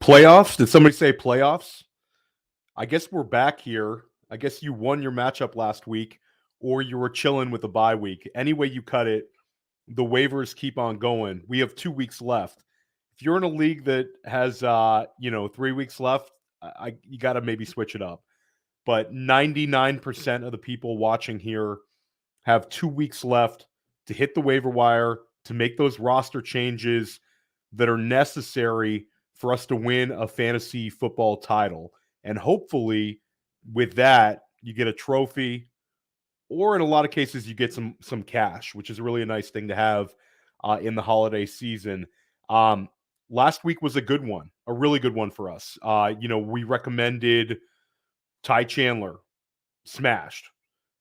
Playoffs? Did somebody say playoffs? I guess we're back here. I guess you won your matchup last week, or you were chilling with the bye week. Any way you cut it, the waivers keep on going. We have 2 weeks left. If you're in a league that has 3 weeks left, you got to maybe switch it up. But 99% of the people watching here have 2 weeks left to hit the waiver wire, to make those roster changes that are necessary for us to win a fantasy football title. And hopefully, with that, you get a trophy, or in a lot of cases, you get some cash, which is really a nice thing to have in the holiday season. Last week was a good one, a really good one for us. We recommended Ty Chandler, smashed.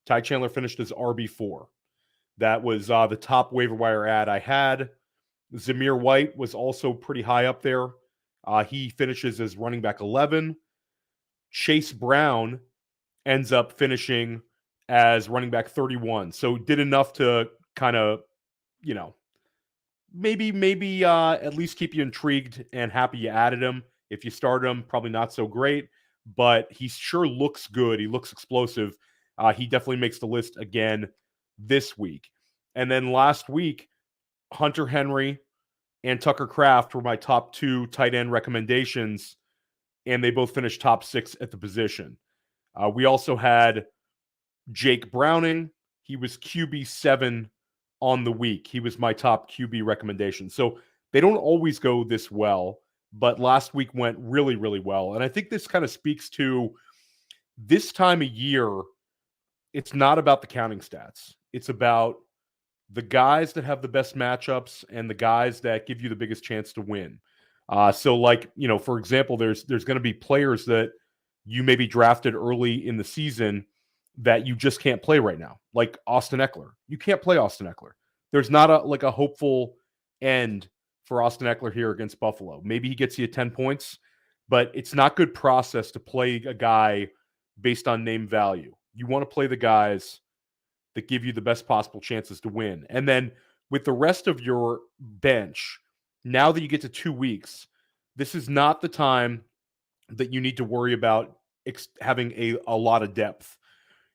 Ty Chandler finished as RB4. That was the top waiver wire ad I had. Zamir White was also pretty high up there. He finishes as running back 11. Chase Brown ends up finishing as running back 31. So did enough to kind of, maybe at least keep you intrigued and happy you added him. If you start him, probably not so great, but he sure looks good. He looks explosive. He definitely makes the list again this week. And then last week, Hunter Henry and Tucker Kraft were my top 2 tight end recommendations, and they both finished top 6 at the position. We also had Jake Browning. He was QB7 on the week. He was my top QB recommendation. So they don't always go this well, but last week went really, really well. And I think this kind of speaks to this time of year. It's not about the counting stats. It's about the guys that have the best matchups and the guys that give you the biggest chance to win. For example, there's going to be players that you maybe drafted early in the season that you just can't play right now, like Austin Eckler. You can't play Austin Eckler. There's not a hopeful end for Austin Eckler here against Buffalo. Maybe he gets you 10 points, but it's not good process to play a guy based on name value. You want to play the guys that give you the best possible chances to win. And then with the rest of your bench, now that you get to 2 weeks, this is not the time that you need to worry about having a lot of depth.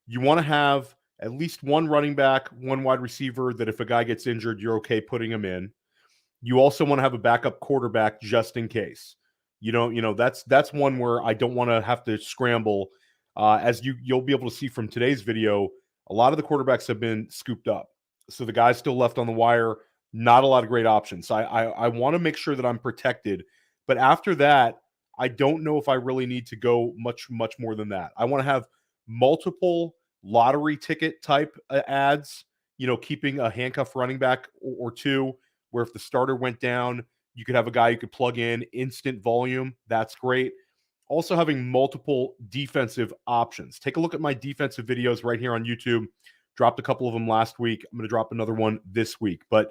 You want to have at least one running back, one wide receiver that if a guy gets injured, you're okay putting him in. You also want to have a backup quarterback just in case. That's one where I don't want to have to scramble. As you'll be able to see from today's video, a lot of the quarterbacks have been scooped up. So the guys still left on the wire, not a lot of great options. I want to make sure that I'm protected. But after that, I don't know if I really need to go much more than that. I want to have multiple lottery ticket type ads, keeping a handcuff running back or 2, where if the starter went down, you could have a guy you could plug in, instant volume. That's great. Also having multiple defensive options. Take a look at my defensive videos right here on YouTube. Dropped a couple of them last week. I'm going to drop another one this week. But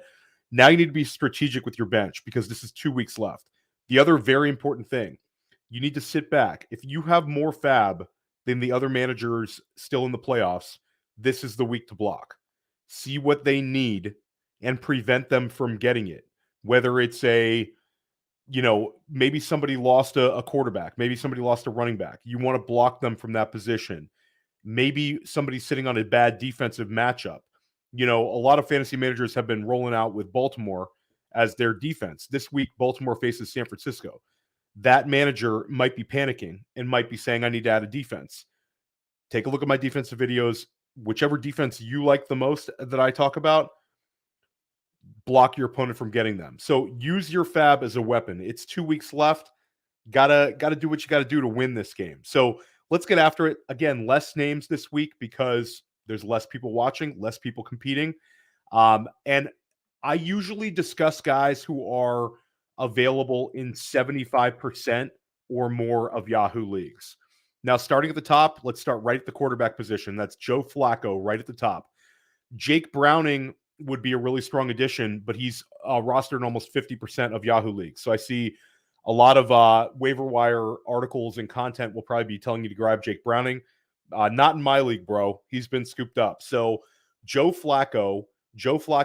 now you need to be strategic with your bench because this is 2 weeks left. The other very important thing, you need to sit back. If you have more FAAB than the other managers still in the playoffs, this is the week to block. See what they need and prevent them from getting it. Whether it's maybe somebody lost a quarterback, maybe somebody lost a running back. You want to block them from that position. Maybe somebody's sitting on a bad defensive matchup. A lot of fantasy managers have been rolling out with Baltimore as their defense. This week, Baltimore faces San Francisco. That manager might be panicking and might be saying, I need to add a defense. Take a look at my defensive videos. Whichever defense you like the most that I talk about, block your opponent from getting them. So use your FAAB as a weapon. It's 2 weeks left. Gotta do what you got to do to win this game. So let's get after it. Again, less names this week because there's less people watching, less people competing. And I usually discuss guys who are available in 75% or more of Yahoo leagues. Now, starting at the top, let's start right at the quarterback position. That's Joe Flacco right at the top. Jake Browning would be a really strong addition, but he's rostered in almost 50% of Yahoo leagues. So I see a lot of waiver wire articles and content will probably be telling you to grab Jake Browning. Not in my league, bro. He's been scooped up. So Joe Flacco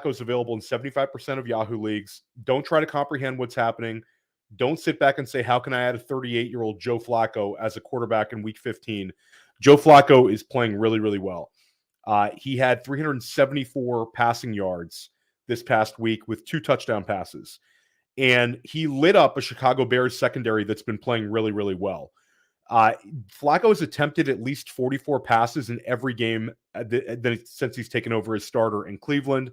is available in 75% of Yahoo leagues. Don't try to comprehend what's happening. Don't sit back and say, how can I add a 38-year-old Joe Flacco as a quarterback in week 15? Joe Flacco is playing really, really well. He had 374 passing yards this past week with 2 touchdown passes. And he lit up a Chicago Bears secondary that's been playing really, really well. Flacco has attempted at least 44 passes in every game since he's taken over as starter in Cleveland.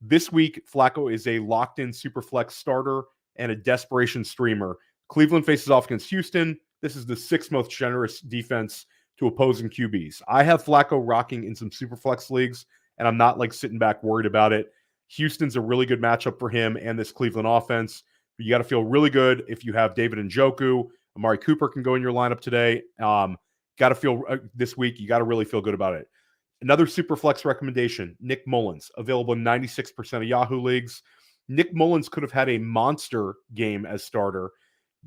This week, Flacco is a locked-in Superflex starter and a desperation streamer. Cleveland faces off against Houston. This is the 6th most generous defense to opposing QBs. I have Flacco rocking in some Superflex leagues, and I'm not like sitting back worried about it. Houston's a really good matchup for him and this Cleveland offense. But you got to feel really good if you have David Njoku. Amari Cooper can go in your lineup today. Got to feel this week, you got to really feel good about it. Another super flex recommendation, Nick Mullins, available in 96% of Yahoo leagues. Nick Mullins could have had a monster game as starter.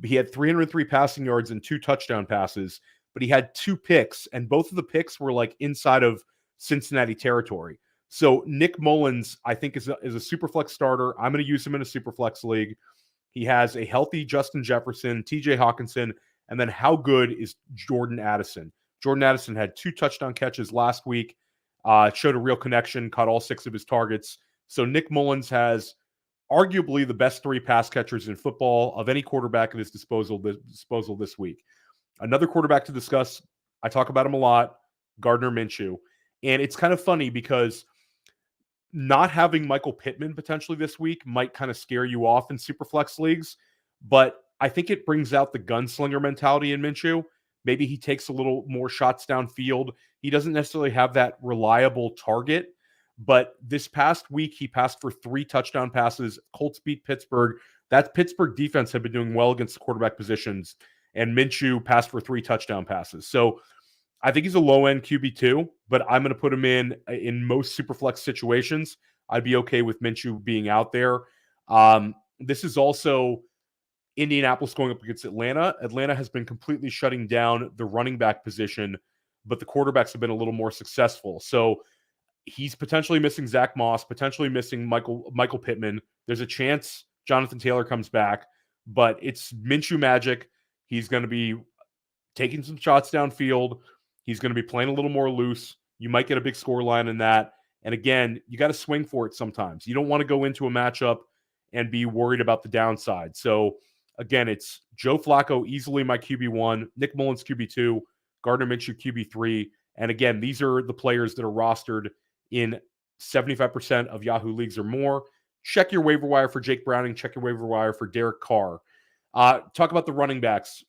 He had 303 passing yards and 2 touchdown passes, but he had 2 picks, and both of the picks were like inside of Cincinnati territory. So Nick Mullins, I think, is a super flex starter. I'm going to use him in a super flex league. He has a healthy Justin Jefferson, TJ Hawkinson, and then how good is Jordan Addison? Jordan Addison had 2 touchdown catches last week, showed a real connection, caught all 6 of his targets. So Nick Mullins has arguably the best 3 pass catchers in football of any quarterback at his disposal this week. Another quarterback to discuss, I talk about him a lot, Gardner Minshew. And it's kind of funny because not having Michael Pittman potentially this week might kind of scare you off in Superflex leagues, but I think it brings out the gunslinger mentality in Minshew. Maybe he takes a little more shots downfield. He doesn't necessarily have that reliable target, but this past week he passed for 3 touchdown passes. Colts beat Pittsburgh. That Pittsburgh defense had been doing well against the quarterback positions, and Minshew passed for 3 touchdown passes. So I think he's a low-end QB2, but I'm going to put him in most Superflex situations. I'd be okay with Minshew being out there. This is also Indianapolis going up against Atlanta. Atlanta has been completely shutting down the running back position, but the quarterbacks have been a little more successful. So he's potentially missing Zach Moss, potentially missing Michael Pittman. There's a chance Jonathan Taylor comes back, but it's Minshew magic. He's going to be taking some shots downfield. He's going to be playing a little more loose. You might get a big score line in that. And again, you got to swing for it sometimes. You don't want to go into a matchup and be worried about the downside. So again, it's Joe Flacco, easily my QB1, Nick Mullins QB2, Gardner Minshew QB3. And again, these are the players that are rostered in 75% of Yahoo leagues or more. Check your waiver wire for Jake Browning. Check your waiver wire for Derek Carr. Talk about the running backs.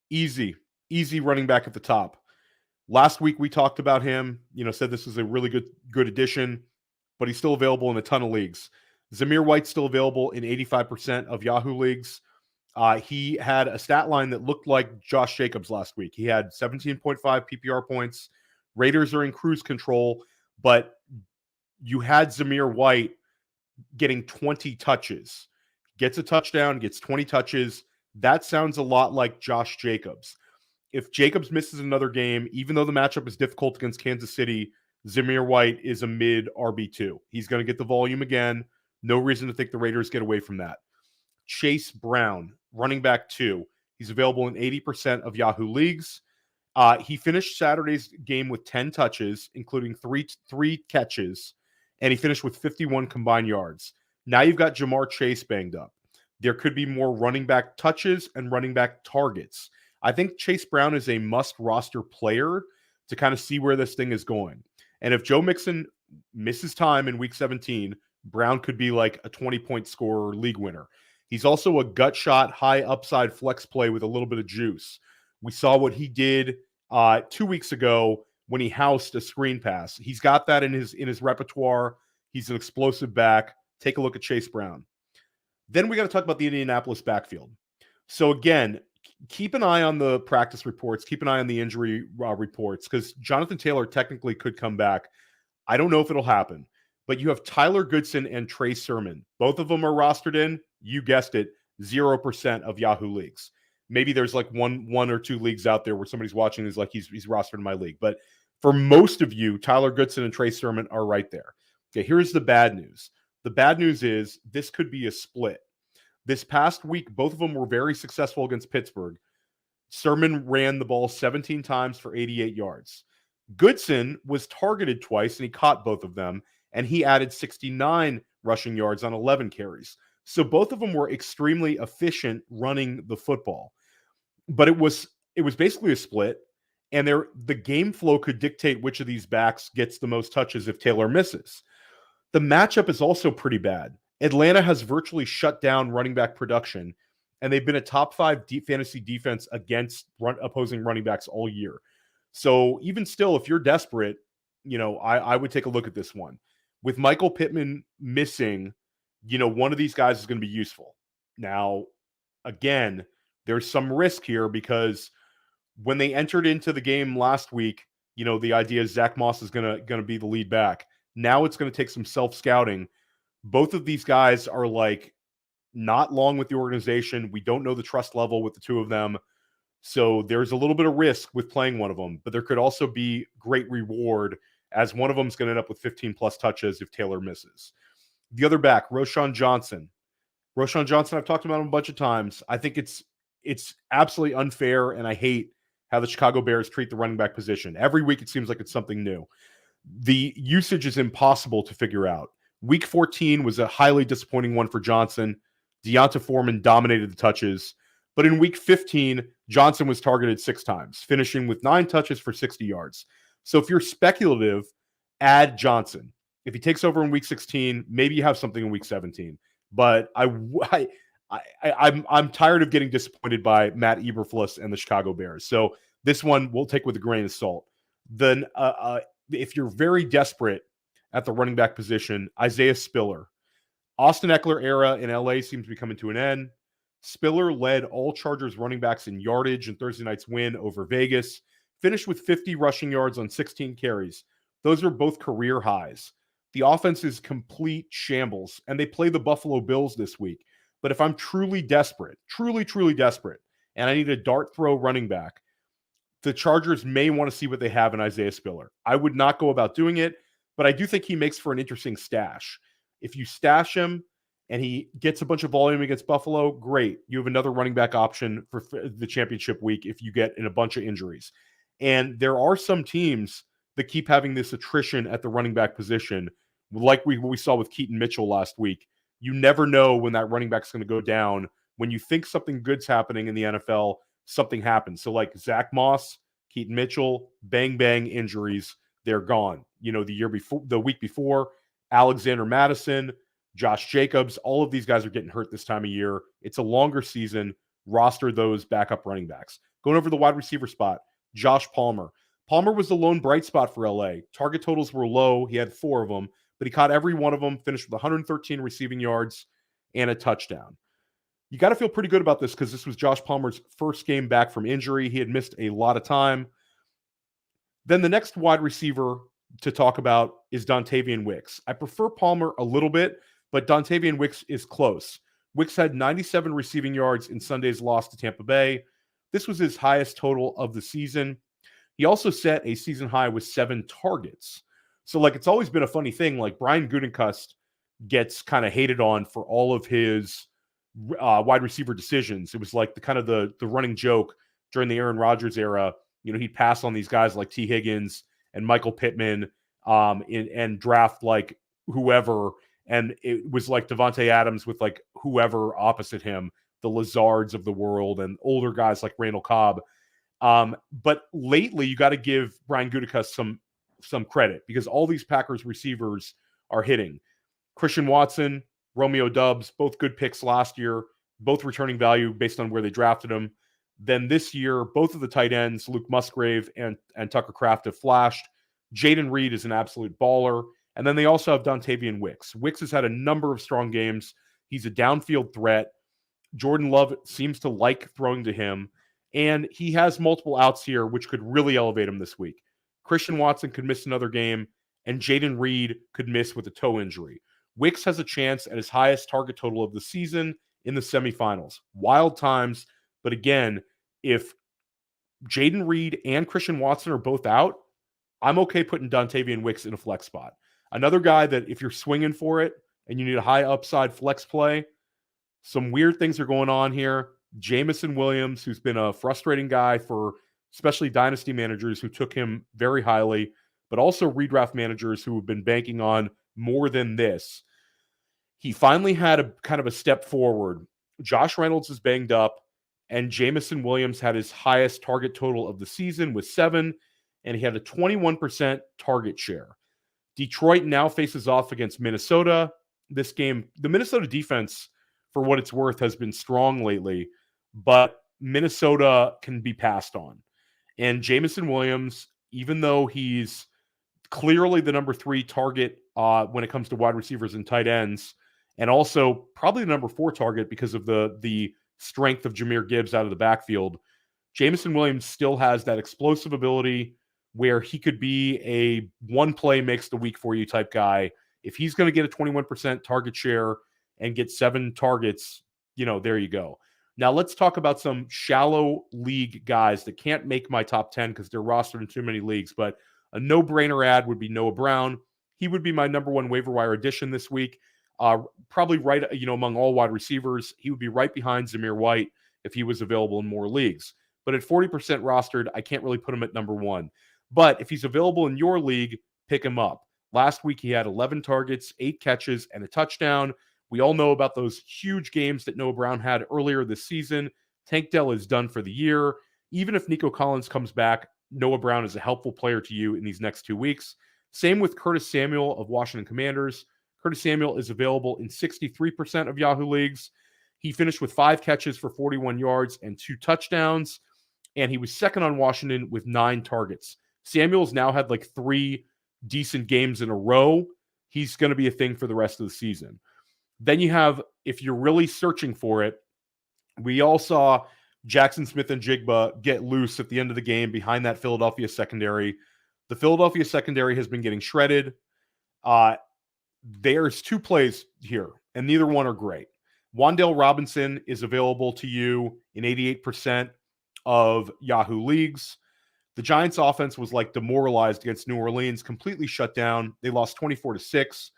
Easy running back at the top. Last week we talked about him, said this is a really good addition, but he's still available in a ton of leagues. Zamir White's still available in 85% of Yahoo leagues. He had a stat line that looked like Josh Jacobs last week. He had 17.5 PPR points. Raiders are in cruise control, but you had Zamir White getting 20 touches. Gets a touchdown, gets 20 touches. That sounds a lot like Josh Jacobs. If Jacobs misses another game, even though the matchup is difficult against Kansas City, Zamir White is a mid RB2. He's going to get the volume again. No reason to think the Raiders get away from that. Chase Brown, running back 2. He's available in 80% of Yahoo leagues. He finished Saturday's game with 10 touches, including three catches, and he finished with 51 combined yards. Now you've got Jamar Chase banged up. There could be more running back touches and running back targets. I think Chase Brown is a must-roster player to kind of see where this thing is going. And if Joe Mixon misses time in Week 17, Brown could be like a 20-point scorer league winner. He's also a gut shot, high upside flex play with a little bit of juice. We saw what he did 2 weeks ago when he housed a screen pass. He's got that in his repertoire. He's an explosive back. Take a look at Chase Brown. Then we got to talk about the Indianapolis backfield. So again, keep an eye on the practice reports. Keep an eye on the injury reports because Jonathan Taylor technically could come back. I don't know if it'll happen, but you have Tyler Goodson and Trey Sermon. Both of them are rostered in, you guessed it, 0% of Yahoo leagues. Maybe there's like one or two leagues out there where somebody's watching is like he's rostered in my league. But for most of you, Tyler Goodson and Trey Sermon are right there. Okay, here's the bad news. The bad news is this could be a split. This past week, both of them were very successful against Pittsburgh. Sermon ran the ball 17 times for 88 yards. Goodson was targeted twice, and he caught both of them, and he added 69 rushing yards on 11 carries. So both of them were extremely efficient running the football. But it was basically a split, and the game flow could dictate which of these backs gets the most touches if Taylor misses. The matchup is also pretty bad. Atlanta has virtually shut down running back production, and they've been a top 5 fantasy defense against opposing running backs all year. So even still, if you're desperate, I would take a look at this one. With Michael Pittman missing, one of these guys is going to be useful. Now, again, there's some risk here because when they entered into the game last week, the idea is Zach Moss is going to be the lead back. Now it's going to take some self-scouting. Both of these guys are not long with the organization. We don't know the trust level with the two of them. So there's a little bit of risk with playing one of them, but there could also be great reward as one of them is going to end up with 15 plus touches if Taylor misses. The other back, Roschon Johnson. Roschon Johnson, I've talked about him a bunch of times. I think it's absolutely unfair, and I hate how the Chicago Bears treat the running back position. Every week it seems like it's something new. The usage is impossible to figure out. Week 14 was a highly disappointing one for Johnson. Deonta Foreman dominated the touches. But in week 15, Johnson was targeted 6 times, finishing with 9 touches for 60 yards. So if you're speculative, add Johnson. If he takes over in week 16, maybe you have something in week 17. But I'm tired of getting disappointed by Matt Eberflus and the Chicago Bears. So this one we'll take with a grain of salt. Then if you're very desperate at the running back position, Isaiah Spiller. Austin Eckler era in LA seems to be coming to an end. Spiller led all Chargers running backs in yardage in Thursday night's win over Vegas, finished with 50 rushing yards on 16 carries. Those are both career highs. The offense is complete shambles, and they play the Buffalo Bills this week. But if I'm truly desperate, truly desperate, and I need a dart throw running back, the Chargers may want to see what they have in Isaiah Spiller. I would not go about doing it, but I do think he makes for an interesting stash. If you stash him and he gets a bunch of volume against Buffalo, great. You have another running back option for the championship week if you get in a bunch of injuries. And there are some teams that keep having this attrition at the running back position, like we saw with Keaton Mitchell last week. You never know when that running back's going to go down. When you think something good's happening in the NFL, something happens. So like Zach Moss, Keaton Mitchell, bang, injuries, they're gone. The week before, Alexander Madison, Josh Jacobs, all of these guys are getting hurt this time of year. It's a longer season. Roster those backup running backs. Going over the wide receiver spot, Josh Palmer. Palmer was the lone bright spot for LA. Target totals were low. He had 4 of them, but he caught every one of them, finished with 113 receiving yards and a touchdown. You got to feel pretty good about this because this was Josh Palmer's first game back from injury. He had missed a lot of time. Then the next wide receiver to talk about is Dontavian Wicks. I prefer Palmer a little bit, but Dontavian Wicks is close. Wicks had 97 receiving yards in Sunday's loss to Tampa Bay. This was his highest total of the season. He also set a season high with 7 targets. So, it's always been a funny thing. Brian Gutekunst gets kind of hated on for all of his wide receiver decisions. It was the running joke during the Aaron Rodgers era. He'd pass on these guys like T. Higgins and Michael Pittman and draft whoever. And it was like Devontae Adams with whoever opposite him, the Lazards of the world, and older guys like Randall Cobb. But lately, you got to give Brian Gutekunst some credit because all these Packers receivers are hitting. Christian Watson, Romeo Doubs, both good picks last year, both returning value based on where they drafted them. Then this year, both of the tight ends, Luke Musgrave and Tucker Kraft, have flashed. Jaden Reed is an absolute baller. And then they also have Dontavian Wicks. Wicks has had a number of strong games. He's a downfield threat. Jordan Love seems to like throwing to him. And he has multiple outs here, which could really elevate him this week. Christian Watson could miss another game, and Jaden Reed could miss with a toe injury. Wicks has a chance at his highest target total of the season in the semifinals. Wild times, but again, if Jaden Reed and Christian Watson are both out, I'm okay putting Dontavian Wicks in a flex spot. Another guy that if you're swinging for it and you need a high upside flex play, Some weird things are going on here. Jamison Williams, who's been a frustrating guy for especially dynasty managers who took him very highly, but also redraft managers who have been banking on more than this. He finally had a kind of a step forward. Josh Reynolds is banged up, and Jamison Williams had his highest target total of the season with 7, and he had a 21% target share. Detroit now faces off against Minnesota. This game, the Minnesota defense, for what it's worth, has been strong lately, but Minnesota can be passed on. And Jamison Williams, even though he's clearly the number 3 target when it comes to wide receivers and tight ends, and also probably the number 4 target because of the strength of Jahmyr Gibbs out of the backfield, Jamison Williams still has that explosive ability where he could be a one play makes the week for you type guy. If he's going to get a 21% target share and get 7 targets, there you go. Now let's talk about some shallow league guys that can't make my top 10 because they're rostered in too many leagues, but a no-brainer ad would be Noah Brown. He would be my number 1 waiver wire addition this week. Probably right, among all wide receivers. He would be right behind Zamir White if he was available in more leagues. But at 40% rostered, I can't really put him at number 1. But if he's available in your league, pick him up. Last week, he had 11 targets, 8 catches, and a touchdown. We all know about those huge games that Noah Brown had earlier this season. Tank Dell is done for the year. Even if Nico Collins comes back, Noah Brown is a helpful player to you in these next 2 weeks. Same with Curtis Samuel of Washington Commanders. Curtis Samuel is available in 63% of Yahoo leagues. He finished with 5 catches for 41 yards and 2 touchdowns, and he was second on Washington with 9 targets. Samuel's now had like 3 decent games in a row. He's going to be a thing for the rest of the season. Then you have, if you're really searching for it, we all saw Jackson Smith and Jigba get loose at the end of the game behind that Philadelphia secondary. The Philadelphia secondary has been getting shredded. There's 2 plays here, and neither one are great. Wan'Dale Robinson is available to you in 88% of Yahoo leagues. The Giants' offense was like demoralized against New Orleans, completely shut down. They lost 24-6.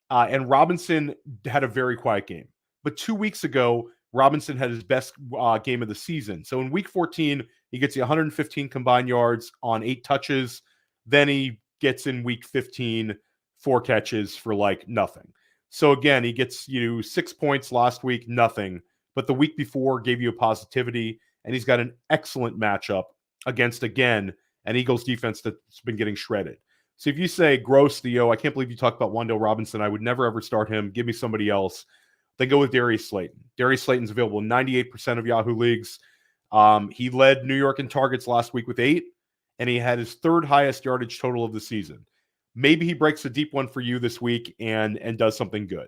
And Robinson had a very quiet game. But 2 weeks ago, Robinson had his best game of the season. So in week 14, he gets you 115 combined yards on 8 touches. Then he gets in week 15, 4 catches for like nothing. So again, he gets you 6 points last week, nothing. But the week before gave you a positivity. And he's got an excellent matchup against, again, an Eagles defense that's been getting shredded. So if you say, gross, Theo, I can't believe you talked about Wan'Dale Robinson. I would never, ever start him. Give me somebody else. Then go with Darius Slayton. Darius Slayton's available in 98% of Yahoo leagues. He led New York in targets last week with 8, and he had his 3rd highest yardage total of the season. Maybe he breaks a deep one for you this week and does something good.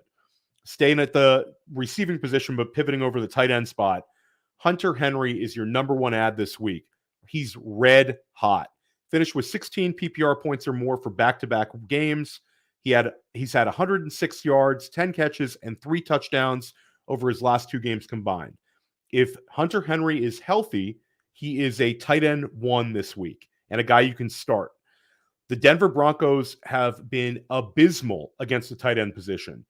Staying at the receiving position, but pivoting over the tight end spot, Hunter Henry is your number 1 ad this week. He's red hot. Finished with 16 PPR points or more for back-to-back games. He's had 106 yards, 10 catches, and 3 touchdowns over his last 2 games combined. If Hunter Henry is healthy, he is a tight end 1 this week and a guy you can start. The Denver Broncos have been abysmal against the tight end position.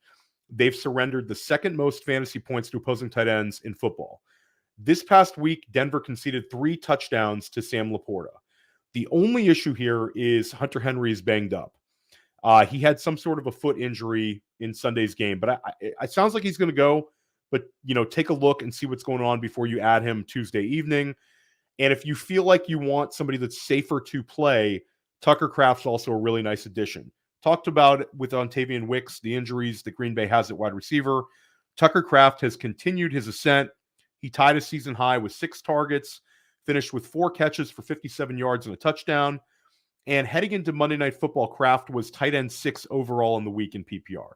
They've surrendered the 2nd most fantasy points to opposing tight ends in football. This past week, Denver conceded 3 touchdowns to Sam Laporta. The only issue here is Hunter Henry is banged up. He had some sort of a foot injury in Sunday's game, but it sounds like he's going to go. But, take a look and see what's going on before you add him Tuesday evening. And if you feel like you want somebody that's safer to play, Tucker Kraft's also a really nice addition. Talked about it with Ontavian Wicks, the injuries that Green Bay has at wide receiver. Tucker Kraft has continued his ascent. He tied a season high with 6 targets, finished with 4 catches for 57 yards and a touchdown. And heading into Monday Night Football, Kraft was tight end 6 overall in the week in PPR.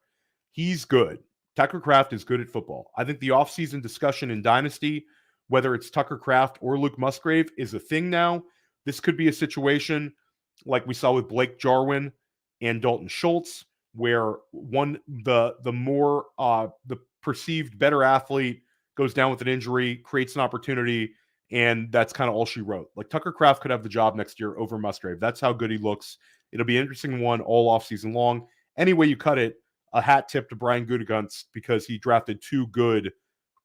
He's good. Tucker Kraft is good at football. I think the offseason discussion in Dynasty, whether it's Tucker Kraft or Luke Musgrave, is a thing now. This could be a situation like we saw with Blake Jarwin and Dalton Schultz, where the perceived better athlete goes down with an injury, creates an opportunity, and that's kind of all she wrote. Like Tucker Kraft could have the job next year over Musgrave. That's how good he looks. It'll be an interesting one all offseason long. Any way you cut it, a hat tip to Brian Gutekunst because he drafted 2 good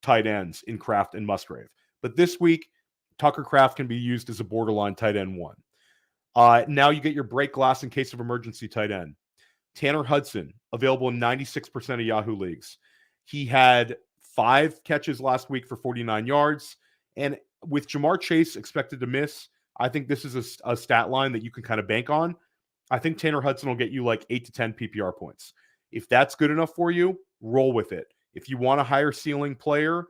tight ends in Kraft and Musgrave. But this week, Tucker Kraft can be used as a borderline tight end 1. Now you get your break glass in case of emergency tight end. Tanner Hudson, available in 96% of Yahoo leagues. He had 5 catches last week for 49 yards. And with Jamar Chase expected to miss, I think this is a stat line that you can kind of bank on. I think Tanner Hudson will get you like 8 to 10 PPR points. If that's good enough for you, roll with it. If you want a higher ceiling player,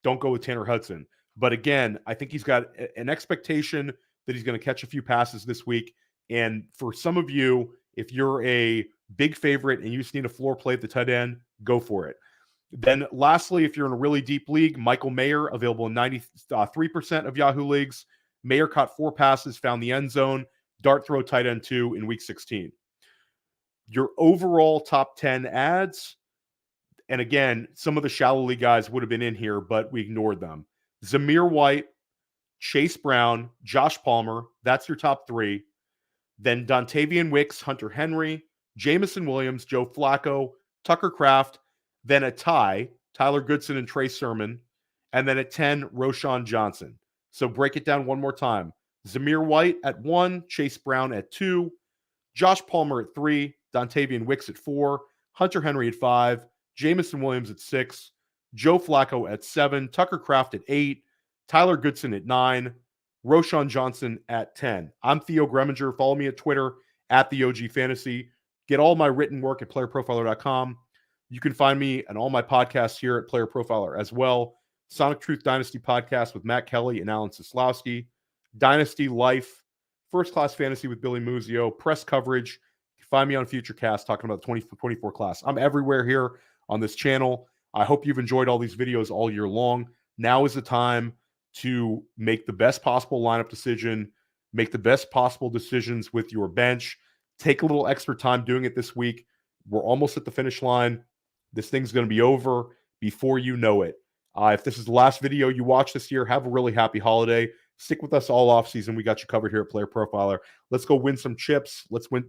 don't go with Tanner Hudson. But again, I think he's got an expectation that he's going to catch a few passes this week. And for some of you, if you're a big favorite and you just need a floor play at the tight end, go for it. Then lastly, if you're in a really deep league, Michael Mayer, available in 93% of Yahoo leagues. Mayer caught 4 passes, found the end zone, dart throw tight end 2 in week 16. Your overall top 10 ads, and again, some of the shallow league guys would have been in here, but we ignored them. Zamir White, Chase Brown, Josh Palmer, that's your top 3. Then Dontavian Wicks, Hunter Henry, Jamison Williams, Joe Flacco, Tucker Kraft, then a tie, Tyler Goodson and Trey Sermon, and then at 10, Roschon Johnson. So break it down one more time. Zamir White at 1, Chase Brown at 2, Josh Palmer at 3, Dontavian Wicks at 4, Hunter Henry at 5, Jamison Williams at 6, Joe Flacco at 7, Tucker Kraft at 8, Tyler Goodson at 9, Roschon Johnson at 10. I'm Theo Gremminger. Follow me at Twitter at the OG Fantasy. Get all my written work at PlayerProfiler.com. You can find me and all my podcasts here at Player Profiler as well. Sonic Truth Dynasty podcast with Matt Kelly and Alan Soslowski. Dynasty Life, First Class Fantasy with Billy Muzio, press coverage. You can find me on FutureCast talking about the 2024 class. I'm everywhere here on this channel. I hope you've enjoyed all these videos all year long. Now is the time to make the best possible lineup decision, make the best possible decisions with your bench. Take a little extra time doing it this week. We're almost at the finish line. This thing's going to be over before you know it. If this is the last video you watch this year, have a really happy holiday. Stick with us all off season. We got you covered here at Player Profiler. Let's go win some chips. Let's make